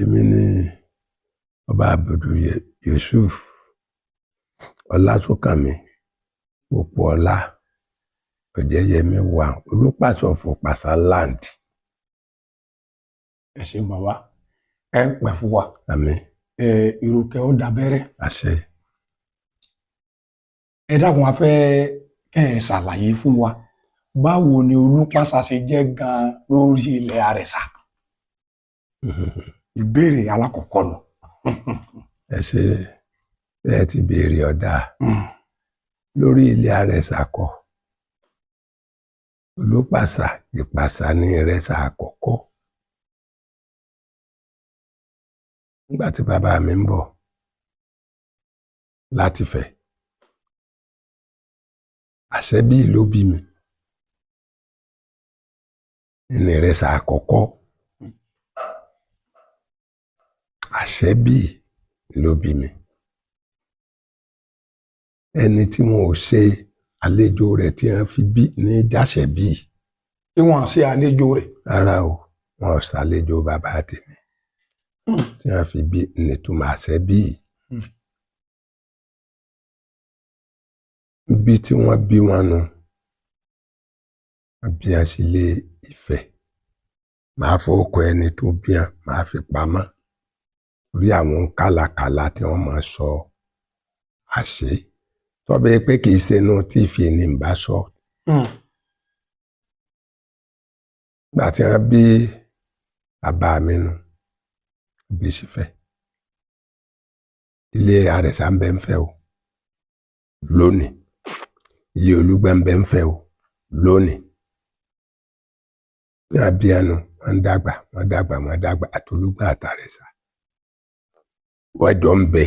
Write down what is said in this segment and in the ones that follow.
Èmi ni ọba Àbùdù Yusuf Ọlásùnkànmí Pópóọlá Ọ̀jẹ́yẹmí wà Olúpàṣẹ of Ọ̀pàṣà land. Ẹ ṣeun bàbá, ẹ pẹ́ fún wa. Àmín. Ìrùkẹ̀ ó dábẹ́rẹ́. Àṣẹ. Ẹ dákun, a fẹ́ kẹ́ ẹ ṣàlàyé fún wa báwo ni Olúpàṣà ṣe jẹ́ gan-an lórí ilẹ̀ Àrẹ̀sà. Ìbéèrè alákọ̀ọ́kọ́ nù. Ẹ ṣe bẹ́ẹ̀ ti béèrè ọ̀dà. Lórí ilẹ̀ Àrẹ̀sà kọ́, Olúpàṣà Ìpàṣà ní Ìrẹsà àkọ́kọ́. Nígbà tí bàbá mi ń bọ̀ láti Ifẹ̀, Àṣẹ́bí ló bí mi ní Ìrẹsà àkọ́kọ́. Àṣẹ́bí ló bí mi. Ẹni tí wọn ò ṣe àlejò rẹ̀ tí wọ́n fi bí ní Jáṣẹ́bí. Tí wọ́n ṣe àlejò rẹ̀? Rárá o, wọn ò ṣàlejò bàbá tèmi tí wọ́n fi bí nítumọ̀ Àṣẹ́bí. Bí tí wọ́n bí wọn nù, wọ́n bí wọn sí ilé Ifẹ̀. Màá fọwọ́kọ ẹni tó bí wọn, màá fi pamọ́ orí àwọn kálàkálà tí wọ́n máa sọ àṣẹ. Tọ́bẹ̀ pé kì í ṣe inú tíìfì ni ń bá sọ. Gbà tí wọ́n bí bàbá mi nù, bí sífẹ̀. Ilé Àrẹ̀sà ń bẹ ń Fẹ̀ o lónìí. Ilé Olúgbà ń bẹ ń Fẹ̀ o lónìí. Bí wọ́n bí ẹnu, wọ́n dàgbà àtolúgbà àtàrẹ̀sà. Wọ́n jọ ń bẹ.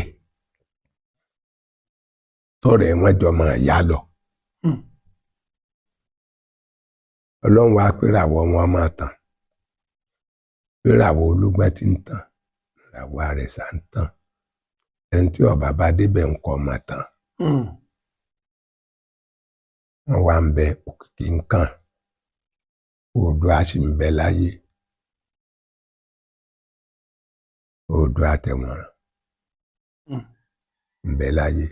Tọ́rẹ̀ wọ́n jọ máa yá lọ. Ọlọ́run wá péràwọ̀ wọn máa tàn. Péràwọ̀ Olúgbà ti ń tàn, ìràwọ̀ Àrẹ̀sà ń tàn. Ẹni tí ọba bá débẹ̀ ń kọ́ máa tàn. Wọ́n wá ń bẹ, òkìkí ń kàn. Oòduà sì ń bẹ láyé. Oòduà Àtẹ̀wọ̀nràn ń bẹ láyé.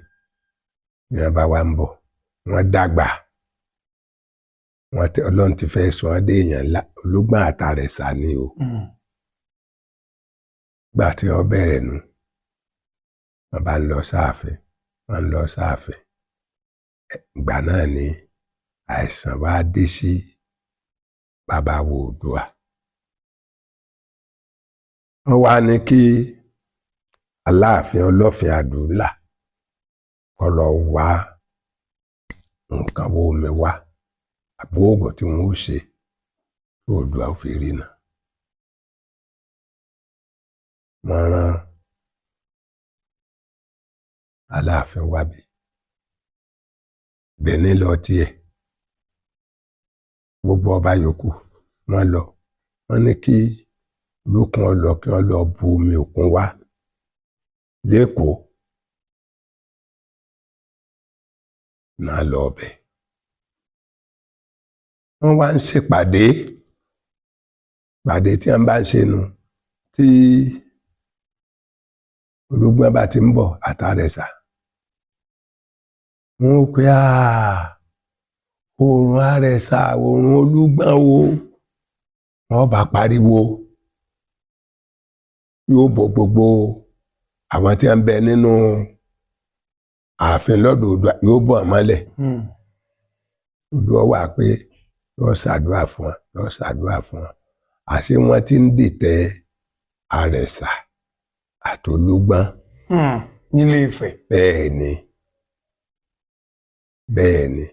Ní wọ́n bá wá ń bọ̀, wọ́n dàgbà. Ọlọ́run ti fẹ́ sọ ọ́ dé èèyàn ńlá. Olúgbà àtàrẹ̀sà ni o. Gbà tí wọ́n bẹ̀rẹ̀ nù, wọ́n bá ń lọ sáàfin. Ìgbà náà ni àìsàn wá dé sí bàbá wo Oòduà. Wọ́n wá ní kí Aláàfin Ọlọ́fin Àdúlà kó lọ wá nǹkan wo omi wá àbí oògùn tí wọ́n ó ṣe tí Oòduà ò fi rína. Wọ́n rán Aláàfin wábí. Benin lọ tiẹ̀. Gbogbo ọba yòókù wọ́n lọ. Wọ́n ní kí Olúkun lọ kí wọ́n lọ bu omi òkun wá l'Ékòó. Náà lọ ọbẹ̀. Wọ́n wá ń ṣèpàdé. Pàdé tí wọ́n bá ń ṣe nu tí Olúgbà bá ti ń bọ̀ àtàrẹ̀sà. Wọ́n ó pé oòrùn Àrẹ̀sà, oòrùn Olúgbà o. Wọ́n bá pariwo. Yóò bọ̀ gbogbo àwọn tí wọ́n ń bẹ nínú ààfin lọ́dọ̀ Oòduà, yóò bọ̀ mọ́lẹ̀. Oòduà wà pé yóò ṣàdúrà fún wọn. Àṣé wọ́n ti ń dìtẹ̀ Àrẹ̀sà àtolúgbà. Nílé Ifẹ̀. Bẹ́ẹ̀ ni.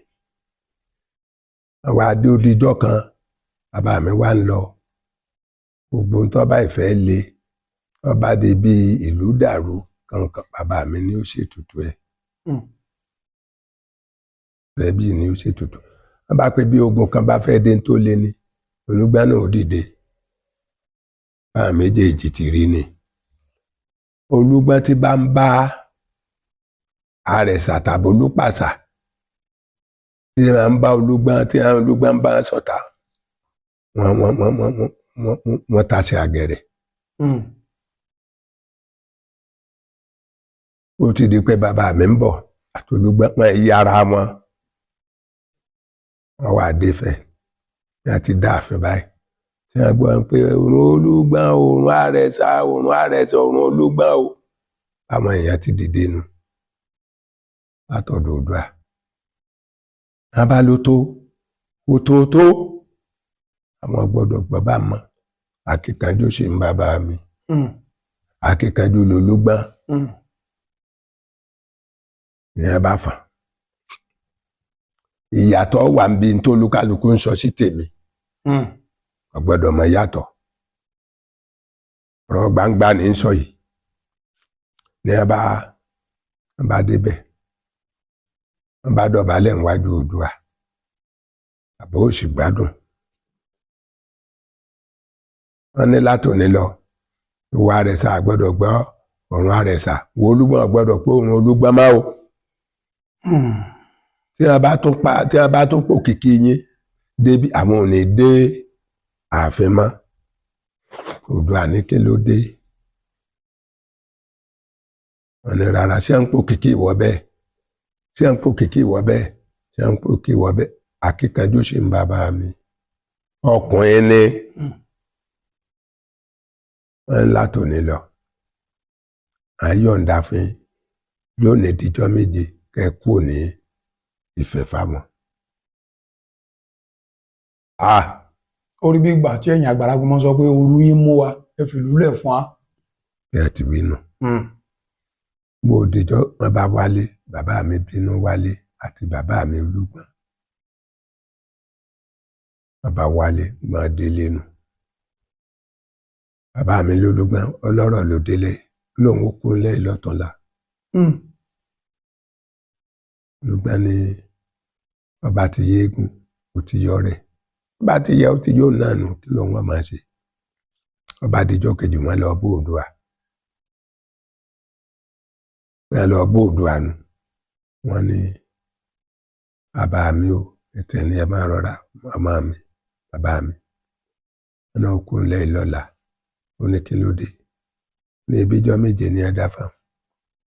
Àwọn adé odijọ́ kan, bàbá mi wá ń lọ. Gbogbo tó bá ìfẹ́ le, wọ́n bá dé bí ìlú dàrú kankan, bàbá mi ni ó ṣètùtù ẹ̀. Ẹbí ni ó ṣètùtù. Wọ́n bá pé bí ogun kan bá fẹ́ dé tó lé ní, Olúgbà náà ó dìde. Báwọn méjèèjì ti rí ni. Olúgbà tí bá ń bá Àrẹ̀sà tàbí Olúpàṣà, tí wọ́n ń bá Olúgbà ń bá ṣọ̀tá, wọ́n tasẹ̀ àgẹ̀rẹ̀. ó ti di pé bàbá mi ń bọ̀ àtolúgbọ́n wọn yára wọn wà défẹ̀ ní a ti dá àfin báyìí tí wọ́n gbọ́ pé òrùn Olúgbọ́n òrùn Àrẹ̀sà òrùn Àrẹ̀sà òrùn Olúgbọ́n o àwọn èèyàn ti dìde nu látọ̀dọ̀ Oòduà wọn bá ló tó àwọn gbọ́dọ̀ gbọ́ bá mọ́ akíkanjú sì ń bàbá mi akíkanjú lolúgbọ́n ní ẹ bá fà ìyàtọ̀ wà ń bí n tó olúkálukú ń sọ sí tèmi ọgbọ́dọ̀ mọ yàtọ̀ ọ̀rọ̀ gbangba ní ń sọ yìí ní ẹ bá débẹ̀ wọ́n bá dọ̀bálẹ̀ níwájú Oòduà àbọ̀ òsì gbádùn wọ́n ní látòní lọ ìwà Àrẹ̀sà gbọ́dọ̀ gbọ́ ọ̀run Àrẹ̀sà wo Olúgbọ́n gbọ́dọ̀ pé òun Olúgbọ́n máa o tí wọ́n bá tún pò kìkì yín débi àwọn ò ní dé ààfin mọ́ Oòduà ní kí ló dé wọ́n ní rárá ṣé ń pò kìkì ìwọ bẹ́ẹ̀ ṣé ń pò kìkì ìwọ bẹ́ẹ̀ ṣé ń pò kìkì ìwọ bẹ́ẹ̀ akíkanjú sì ń bàbá mi ọkùnrin ni wọ́n látòní lọ àyọ̀ǹda fún lónìí díjọ́ méje kẹ́ kúrò ní Ifẹ̀ fáwọn. orí bí ìgbà tí ẹ̀yin àgbàlagbà máa ń sọ pé ooru yín mú wa ẹ fi lúlẹ̀ fún wa. ẹ ti bínú. bó o díjọ́ wọn bá wálé bàbá mi bínú wálé àti bàbá mi Olúgbọ́n wọn bá wálé gbọ́n délé nù. bàbá mi lólúgbọ́n ọlọ́rọ̀ ló délé lóun ó kú lẹ́yìn lọ́tọ̀ọ̀la. Olúgbọ́n ní ọba ti yéégún ó ti yọ rẹ̀ ọba ti yẹ ó ti yóò náà nù kí lóun wọ́n máa ṣe ọba àdìjọ́ kejì wọn lọ bó Oòduà wọn lọ bó Oòduà nù wọn ní bàbá mi ò ètò ẹni ẹ máa rọra ọmọ mi bàbá mi wọn náà kú lẹ́yìn lọ́la ó ní kí ló dé ní ibíjọ́ méje ní ẹ̀dá fáwọn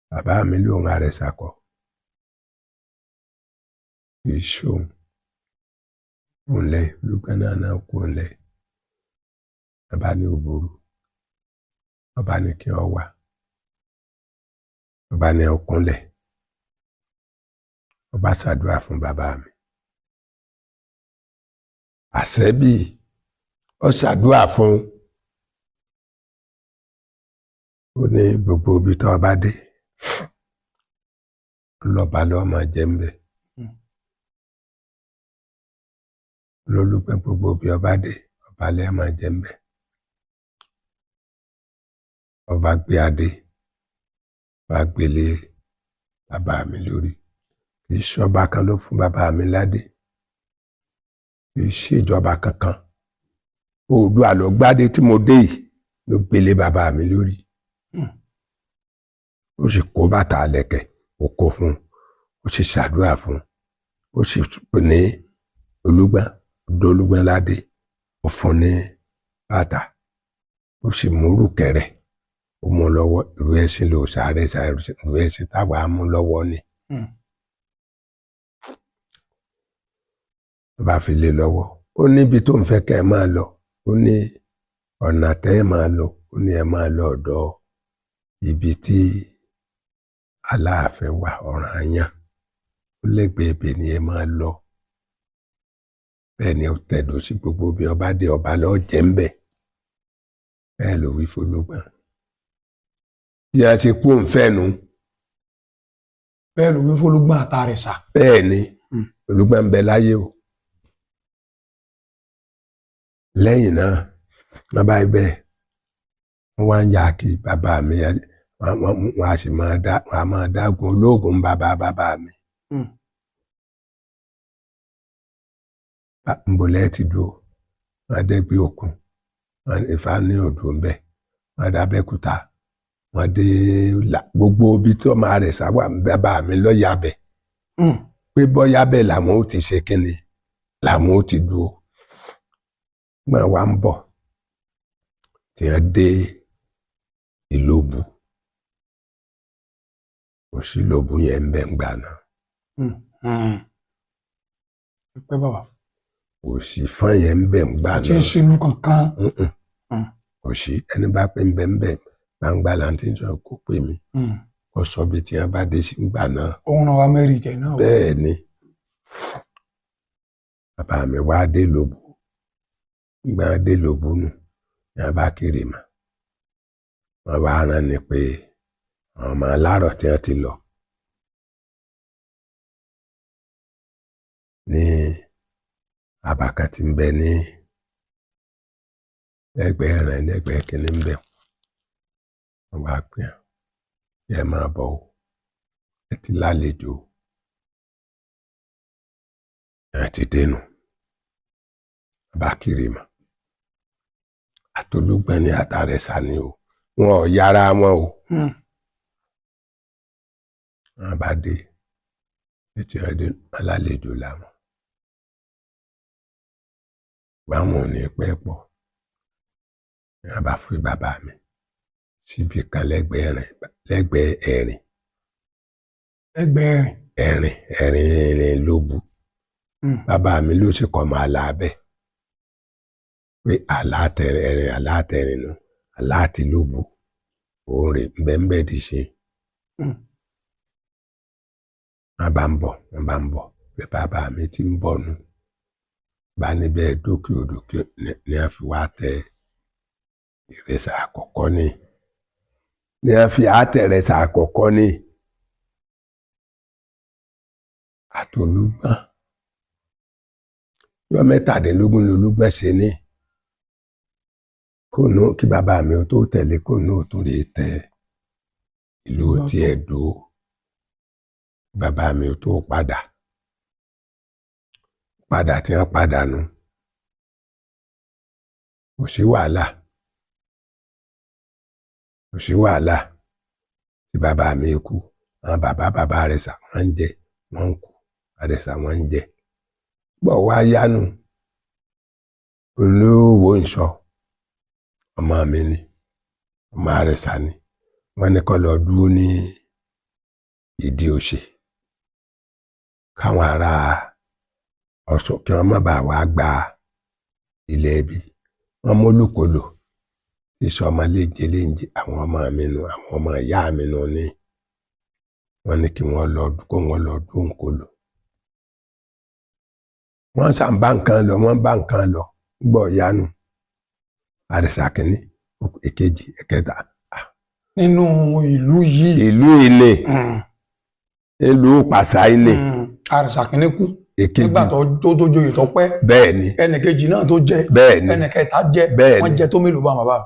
bàbá mi lóun Àrẹ̀sà kọ́ ìṣòun òǹlẹ̀ Olúgbọ́n náà kú òǹlẹ̀ bàbá ní òbúrú ọba ní kí ọ wà ọba ní ọkúnlẹ̀ ọba ṣàdúrà fún bàbá mi àṣẹ́bí ọ ṣàdúrà fún ó ní gbogbo ibi tó ọba dé lọ́ba lọ́ọ́ máa jẹ́ ń bẹ̀. Lólúgbọ́n gbogbo bí ọba dé ọba lẹ́ẹ̀ máa jẹ́ ń bẹ̀. ọba gbé adé ọba gbélé bàbá mi lórí kì í ṣọba kan ló fún bàbá mi ládé kì í ṣèjọba kankan Oòduà ló gbádé tí mo dé yìí ló gbélé bàbá mi lórí ó sì kó bàtà àlẹ̀kẹ̀ ó kó fún ó sì ṣàdúrà fún ó sì ní Olúgbọ́n dolúgbọ́n ládé ó fún ní bàtà ó sì múrù kẹrẹ ó mú lọ́wọ́ ìlú ẹ̀sìn ló sáré ìlú ẹ̀sìn táwa mú lọ́wọ́ ni bá fi lé lọ́wọ́ ó níbi tó ń fẹ́ kẹ́ ẹ máa lọ ó ní ọ̀nà tẹ́ ẹ máa lọ ó ní ẹ máa lọ ọ̀dọ̀ ibi tí Aláàfin wà Ọ̀rànyàn ó lẹ́gbẹ̀ẹ́ ibẹ̀ ni ẹ máa lọ bẹ́ẹ̀ ni ó tẹ̀dó sí gbogbo bí ọba dé ọba lọ́ọ́ jẹ́ ń bẹ̀ bẹ́ẹ̀ ló wí f'Olúgbọ́n bí a ṣe kú òǹfẹ́ nu. bẹ́ẹ̀ ló wí f'Olúgbọ́n àt'Àrẹ̀sà. bẹ́ẹ̀ ni Olúgbọ́n ń bẹ láyé o lẹ́yìn náà wọ́n bá bẹ́ẹ̀ wọ́n wá ń yà kí bàbá mi wọ́n á sì máa dágun olóògùn bàbá mi. Nbọ̀lẹ́ ti dúró wọ́n dẹ́gbẹ́ òkun Ifá ní odò ńbẹ wọ́n dábẹ́kúta wọ́n dé gbogbo ibi tí ọmọ Àrẹ̀sà wà bàbá mi lọ́yàbẹ̀ pé bọ́yàbẹ̀ làwọn ó ti ṣe kínni làwọn ó ti dúró gbọ́n wa ń bọ̀ tí wọ́n dé Ìlóbù sí lóbu yẹn ń bẹ ń gbà náà. pẹ́ bàbá. Kò sí fọ́n yẹn ń bẹ ń gbà náà. kò tí ì sínú kankan. Kò sí ẹni bá pé ń bẹ ń bẹ gbangba là ń tí ń sọ kó pè mí. Kò sọ bí tí wọ́n bá dé sí gbà náà. òun náà wá mẹ́rin jẹ náà. Bẹ́ẹ̀ ni bàbá mi wá dé lóbu. Ìgbà dé lóbu nù ní a bá kiri mà. Wọ́n wá rán ni pé àwọn ọmọ alárọ̀ tí wọ́n ti lọ ní abàkà tí ń bẹ ní lẹ́gbẹ̀ẹ́ rẹ̀ lẹ́gbẹ̀ẹ́ kìíní ń bẹ. Wọ́n wá pè é ẹ máa bọ̀ o, ẹ ti lálejò, ẹ ti dénú. Bá kiri mà àtolúgbọ́n àtàrẹ̀sà ni o, wọn ò yára wọn o. Wọ́n bá dé ètò ẹ̀dín alálejò làwọn. Báwọn ò ní pẹ́ pọ̀. Wọ́n bá fi bàbá mi síbi kan lẹ́gbẹ̀ẹ́ ẹ̀rìn. Ẹ̀rìn lóbu. Bàbá mi ló sì kọ́ máa la abẹ́. Pé àlátẹ̀rìn nù, àláti lóbu. Òun rè bẹ́ẹ̀ di ṣe. Wọ́n bá ń bọ̀ pé bàbá mi ti ń bọ̀ nù. Bá níbẹ̀ dókè òdòkè ní a fi wá tẹ ìrẹsà àkọ́kọ́ ní. Ní a fi àtẹ̀rẹsà àkọ́kọ́ ní. Àtolúgbọ́n. Ọjọ́ 17 lolúgbọ́n ṣe ní. Kí bàbá mi ó tó tẹ̀lé kó náà tó lè tẹ ìlú tí ẹ̀ dúró. Bàbá mi ó tó padà tí wọ́n padà nù. Kò sí wàhálà tí bàbá mi kú. Àwọn bàbá Àrẹ̀sà wọ́n ń jẹ wọ́n ń kú, Àrẹ̀sà wọ́n ń jẹ. Gbọ́ wá yánu olówó ń sọ ọmọ mi ni, ọmọ Àrẹ̀sà ni. Wọ́n ní kó lọ dúró ní ìdí òsè káwọn ará Ọ̀ṣun kí wọ́n má bàa wá gba ilẹ̀ ẹbí. Wọ́n mólùkọlò ìṣọ́ ọmọ léńjẹ àwọn ọmọ mi nù, àwọn ọmọ ìyá mi nù ní. Wọ́n ní kí wọ́n lọ dún kọlò. Wọ́n sàn bá nǹkan lọ gbọ́ yánu. Àrẹ̀sà kìíní, èkejì, ẹ̀kẹta. Nínú ìlú yìí. Ìlú ilé. Ìlú pàṣà ilé. Àrẹ̀sà kìíní kú. Nígbà tó joyè tó pẹ́. Bẹ́ẹ̀ ni. Ẹnìkejì náà tó jẹ. Bẹ́ẹ̀ ni. Ẹnìkẹta jẹ. Bẹ́ẹ̀ ni. Wọ́n jẹ tó mélòó bá bàbá?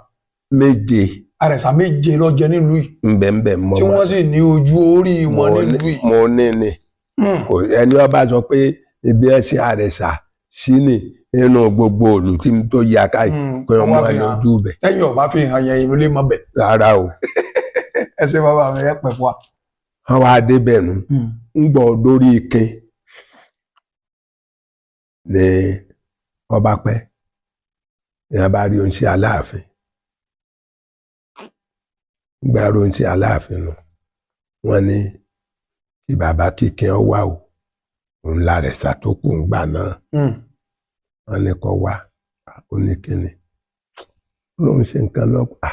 7. Àrẹ̀sà 7 ló jẹ nílùú yìí. Ńbẹ̀ mọ́. Tí wọ́n sì ní ojú orí wọn nílùú yìí. Mo ní ni. Ẹni ọba sọ pé ibi ẹ̀sìn Àrẹ̀sà sí ni inú gbogbo òlù tí tó yí aká yìí pé ọmọ lójú bẹ̀. Lẹ́yìn ọba fi hàn yẹn ìlú lè mọ bẹ̀. Rárá o. Ẹ ṣe bàbá mi ẹ pẹ̀ fún wa. Wọ́n wá débẹ̀ nù. Ń gbọ́ lórí ike ní ọba pẹ́ ní a bá rí oúnjẹ Aláàfin. Gbà oúnjẹ Aláàfin nù. Wọ́n ní kí bàbá kíkẹ́ ọ wá o. Òun l'Àrẹ̀sà tó kù ń gbà náà. Wọ́n ní kó wá. Ó ní kíni. Lóun ṣe nǹkan lọ́pàá.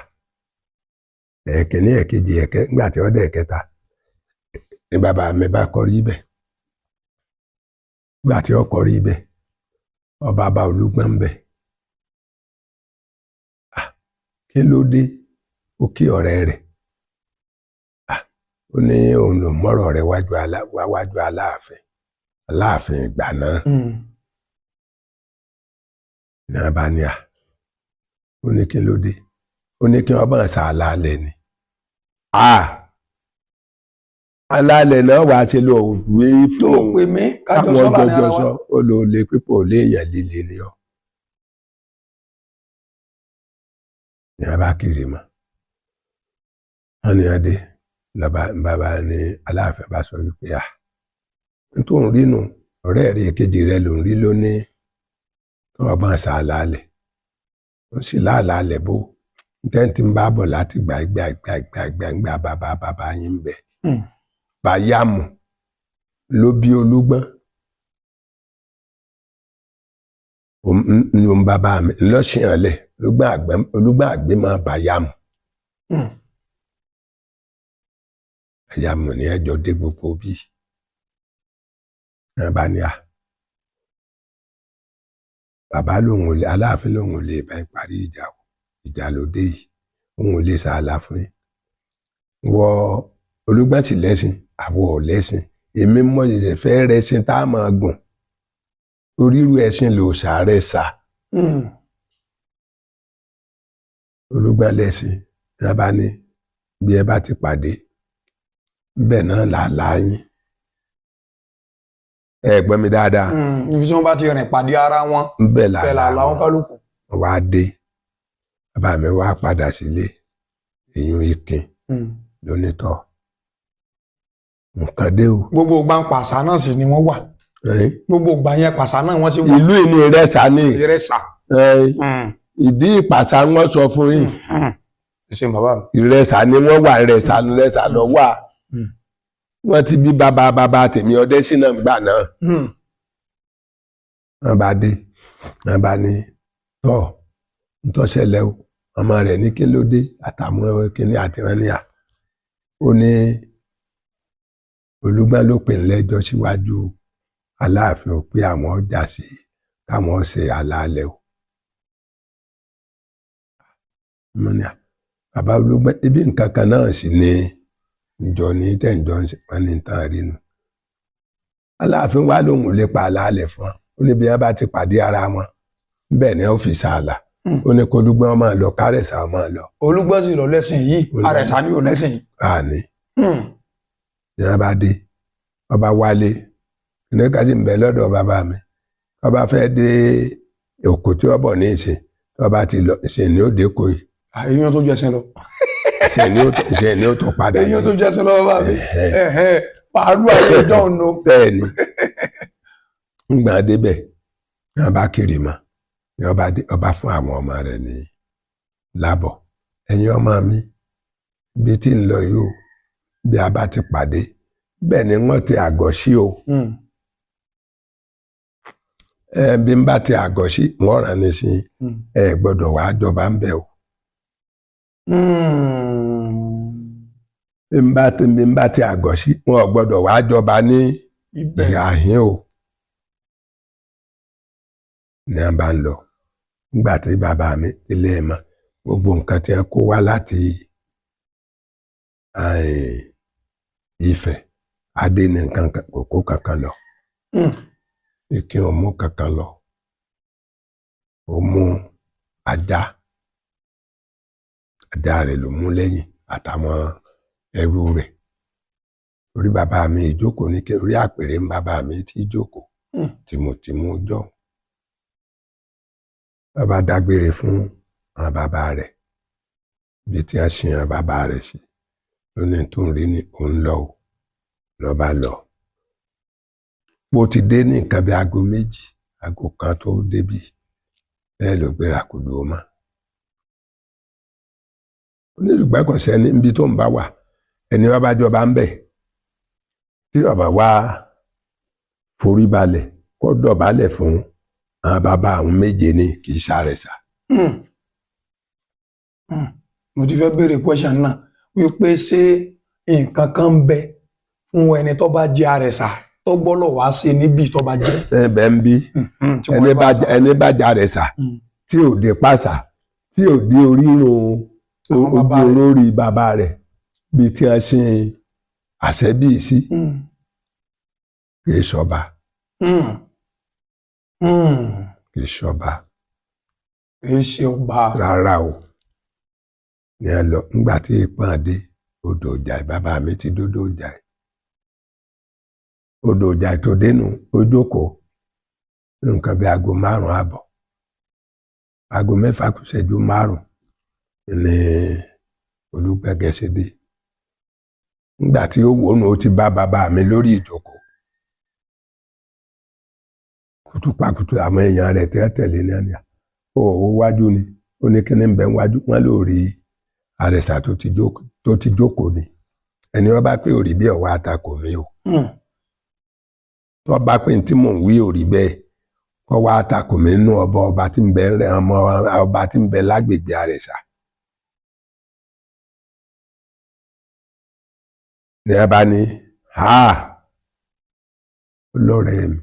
Ẹ̀kíní ẹ̀kejì nígbà tí ó dé ẹ̀kẹta. Ní bàbá mi bá kọrí ibẹ̀. Nígbà tí ó kọrí ibẹ̀. Ọba bá Olúgbọ́n ń bẹ̀. Kí ló dé? Ó kí ọ̀rẹ́ rẹ̀. Ó ní òun ló mọ́rọ̀ rẹ̀ wájú Aláàfin. Aláàfin ìgbà náà. Ní abá ní à. Ó ní kí ló dé? Ó ní kí wọ́n bá ń sa alálẹ̀ ni. Alálẹ̀ náà wàá ṣe lọ òwe fún Tó pè mí kájọ sọ́lá ní ara wa. ó lò lè pípò léèyàn líle ni ọ. Ní abá kiri mọ́. Wọ́n ní adé bàbá ní Aláàfin bá sọ wípé tó ń rí nù ọ̀rẹ́ rẹ̀ èkejì rẹ̀ ló ń rí lónìí tó ọgbọ́n ṣá lálẹ́ ó sì lálẹ́ bó tẹ́ǹtì ń bá bọ̀ láti gbà bàbá yín bẹ̀. Bàyámù ló bí Olúgbọ́n. Òun bàbá mi lọ́sìnàlẹ̀ Olúgbọ́n àgbémọ̀ Bàyámù. Bàyámù ní ẹjọ́ dé gbogbo bí. Ẹ bá ní bàbá lòun ò lè, Aláàfin lòun ò lè bá parí ìjà ló dé yìí, òun ò lè sàálà fún yín. Wọ Olúgbọ́n sì lẹ́sìn, àwọ̀ ò lẹ́sìn. Èmi mọ̀ ṣẹ̀ṣẹ̀ fẹ́ rẹṣin tá a máa gùn. Orírú ẹṣin lò sàárẹ̀ sà. Olúgbọ́n lẹ́sìn, ẹ bá ní bí ẹ bá ti pàdé, bẹ́ẹ̀ náà làálàá yín. Ẹ gbọ́ mi dáadáa. Ibi tí wọ́n bá ti rìn pàdé ara wọn, bẹ́ẹ̀ làálàá wọn kálukú. Wọ́n wá dé, bàbá mi wá padà sílé, èyún Ikin lónítọ̀. Nǹkan dé o. Gbogbo ìgbà Pàṣà náà sì ni wọ́n wà. Gbogbo ìgbà yẹn Pàṣà náà wọ́n sì wà. Ìlú ìní Ìrẹsà ni. Ìrẹsà. Ìdí Ìpàṣà wọ́n sọ fún yín. Ṣé bàbá mi? Ìrẹsà ni wọ́n wà, Ìrẹsà lọ wà. Wọ́n ti bí bàbá tèmi Ọdẹ́sínà gbà náà. Wọ́n bá dé, wọ́n bá ní ntọ́ ṣẹlẹ̀ o, ọmọ rẹ̀ ní kí ló dé àtàwọn kìíní àti wọn níyà. Ó ní Olúgbọ́n ló pè lẹ́jọ́ síwájú Aláàfin ò pé àwọn ọjà sí káwọn ṣe àlàálẹ̀ o. Mo ní bàbá Olúgbọ́n ibi nǹkan kan náà sì ni ìjọ ní tẹ̀jọ́ wọn ní tán rí nu. Aláàfin wá lóhùn ò lè pa àlàálẹ̀ fún wọn. Ó ní bí wọ́n bá ti pàdé ara wọn bẹ́ẹ̀ ni ó fi ṣààlà. Ó ní kó Olúgbọ́n máa lọ kárẹ̀sà máa lọ. Olúgbọ́n sì lọ lẹ́sìn yìí, Àrẹ̀sà ni ò lẹ́sìn yìí. Àní. Ní wọ́n bá dé, ọba wálé, ní kájí ń bẹ lọ́dọ̀ bàbá mi. Ọba fẹ́ dé òkú tí ó bọ̀ ní ìsìn, ọba ti lọ ìsìn ní ó dé kò yìí. Èyí tó jẹ́sìn lọ. Ìsìn ní ó tó padà. Èyí tó jẹ́sìn lọ bàbá mi. Pàálù ayé dán no. Bẹ́ẹ̀ ni. Ńgbà débẹ̀, ní wọ́n bá kiri mọ́. Ní ọba fún àwọn ọmọ rẹ̀ ní lábọ̀. Ẹ̀yin ọmọ mi, bí tí ń lọ yìí o, bí a bá ti pàdé, bẹ́ẹ̀ ni wọ́n ti àgọ́ sí o. Bí n bá ti àgọ́ sí, wọ́n rán ní sí ẹ gbọ́dọ̀ wá jọba ń bẹ̀ o. Bí n bá ti àgọ́ sí, wọ́n gbọ́dọ̀ wá jọba ní ìhàhín o. Ní a bá ń lọ, nígbà tí bàbá mi ilé ẹ̀ mọ́, gbogbo nǹkan tí ẹ kó wá láti Ifẹ̀, adé ní nǹkan kò kankan lọ. Ìkín ò mú kankan lọ. Ó mú ajá rẹ̀ ló mú lẹ́yìn àtàwọn ẹrú rẹ̀. Orí bàbá mi ìjókòó ní kí orí àpèrè ń bàbá mi tí jókòó tìmùtìmù jọ. Bàbá dágbére fún àwọn bàbá rẹ̀ bí tí a sin àwọn bàbá rẹ̀ sí. Lónìí tó ń rí ní òun lọ o, lọ́ba lọ. Bó ti dé ní nǹkan bí aago 2, aago 1 tó débí, bẹ́ẹ̀ ló gbéra kò dúró mọ́. Onílùgbẹ́ kò sẹ́ni níbi tó ń bá wà, ẹni wá bá jọba ń bẹ̀. Tí ọba wá forí balẹ̀, kó dọ̀bálẹ̀ fún àwọn bàbá àwọn méje ní kì í ṣàrẹ̀sà. Mo ti fẹ́ béèrè question náà wípé ṣé nǹkan kan ń bẹ fún ẹni tó bá jẹ́ àrẹ̀sà tó gbọ́dọ̀ wá sí níbi tó bá jẹ́. Ẹbẹ̀ ń bí ẹni bá jẹ́ àrẹ̀sà tí ò dé pàṣà tí ò dé orírun ojú olórí bàbá rẹ̀ bí tí a sin àṣẹ́bí sí kì í ṣọba. Kì í ṣọba. Kì í ṣe ọba. Rárá o. Ní ẹ lọ nígbà tí ìpọ́n dé odò Ìjàì, bàbá mi ti dódò Ìjàì. Odò Ìjàì tó dénú ó jókòó ní nǹkan bí aago 5 àbọ̀. Aago 6 kù ìṣẹ́jú 5 ní Olúgbẹ́gẹ́sì dé. Nígbà tí ó wòónù ó ti bá bàbá mi lórí ìjókòó. Kùtùpàkùtù àwọn èèyàn rẹ̀ tẹ̀lé ní àná. Ó wájú ni, ó ní kí ní ń bẹ wájú, wọ́n lò rí àrẹ̀sà tó ti jókòó ni. ẹni wọ́n bá pé òrí bí ọ̀wá àtakò mi o tó bá pé tí mò ń wí òrí bẹ́ẹ̀ kọ́ wá àtakò mi nínú ọba tí ń bẹ ọmọ ọba tí ń bẹ lágbègbè Àrẹ̀sà. ní ẹ bá ní olóòrẹ́ mi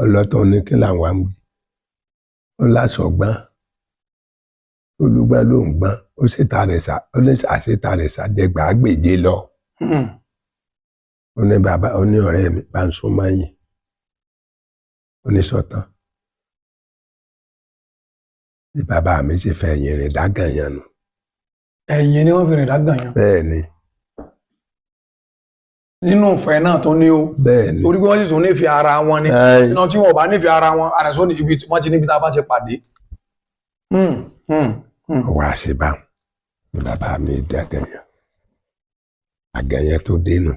ọlọ́tọ̀ ní kí làwọn ń wí ó lásọgbọ́n olùgbọ́n ló ń gbọ́n ó ṣètà Àrẹ̀sà ó ní àṣetà Àrẹ̀sà jẹgbà àgbèjé lọ. ó ní bàbá ó ní ọ̀rẹ́ mi bá ń sún mọ́yìn ó ní sọ́tàn bí bàbá mi ṣe fẹ́ ẹ̀yìn rìn dágànyàn nù. ẹ̀yìn ni wọ́n fi rìn dágànyàn. bẹ́ẹ̀ ni. nínú ìfẹ́ náà tó ní o. bẹ́ẹ̀ ni. torí pé wọ́n sì tún nífẹ̀ẹ́ ara wọn ni. iná tí wọn ò bá nífẹ̀ẹ́ ara wọn Àrẹ̀sà ní ibi wọ́n ti níbi tá a bá ti pàdé. wá sí bá ní bàbá mi dágànyàn àgànyàn tó dénú.